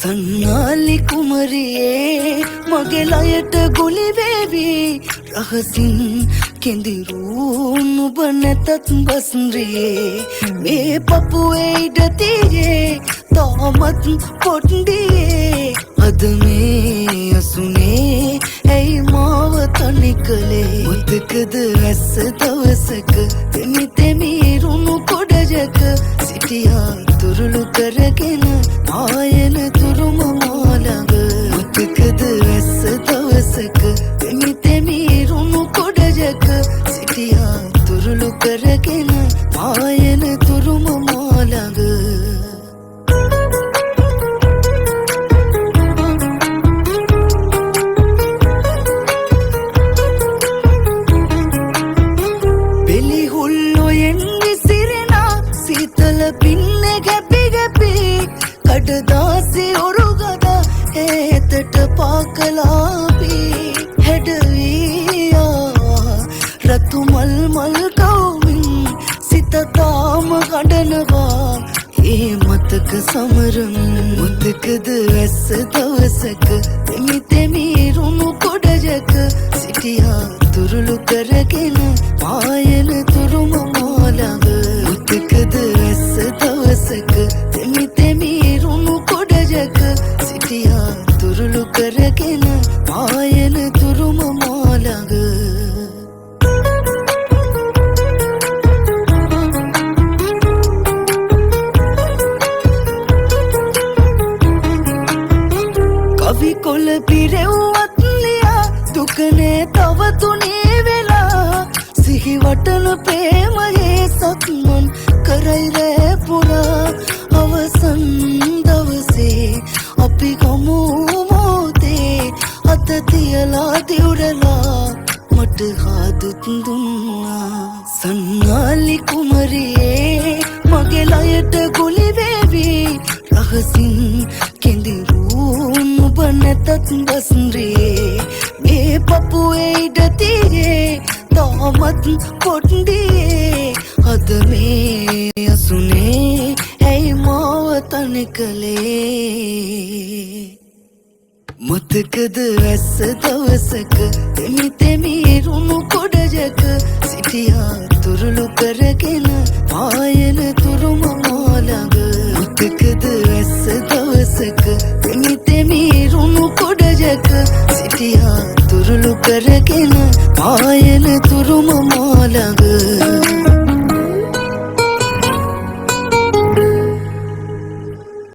සන්නාලි කුමරියේ මගේ ලයට ගුලි වේවි රහසින් කෙඳිරු නුඹ නැතත් බස්රියේ මේ පපුවේ ඉඩ තියේ තාමත් පොඩ්ඩියේ අද මේ අසුනේ ඇයි මාව තනි කළේ මුතකද ඇස දවසක තෙමි තෙමි රුණු කොඩජක සිටියා තුරුළු කරගෙන ආයන තුරුම මාළඟ මුතකද ඇස දවසක තෙමි තෙමි රුණු කොඩජක සිටියා තුරුළු කරගෙන ආයන තුරුම මාළඟ පින්න ගැපි ගැපි කඩදාසි ඔරුගද ඒතට පාකලාපි හැඩවීයා රතු මල් මල් කවමින් සිත තාම ගඩනවා ඒ මතක සමරමින් මුතකද ඇස දවසක තෙමි තෙමි රුණු කොඩජක සිටියා තුරුළු කරගෙන ආයන තුරුම මාළඟ මුතකද ඇස දවසක තෙමි තෙමි රුණු කොඩජක සිටියා තුරුළු කරගෙන ආයන තුරුම මාළඟ කවි කොළ පිරෙව්වත් ලියා දුකනේ තව තුනේ වෙලා සිහි වටන ප්‍රේමයේ සක්මන් කරයි රෑ පුරා අවසන් දවසේ අපි ගමු මොහොතේ අත තියලා දිවුරලා මට හාදුත් දුන්නා සන්නාලි කුමරියේ මගේ ලයට ගුලි වේවි රහසින් කෙඳිරු නුඹ නැතත් බස්රියේ මේ පපුවේ ඉඩ තියේ තාමත් පොඩ්ඩියේ අද මේ අසුනේ ඇයි මාව තනි කළේ මුතකද ඇස දවසක තෙමි තෙමි රුණු කොඩජක සිටියා තුරුළු කරගෙන ආයන තුරුම මාළඟ මුතකද ඇස දවසක තෙමි තෙමි රුණු කොඩජක සිටියා තුරුළු කරගෙන ආයන තුරුම මාළඟ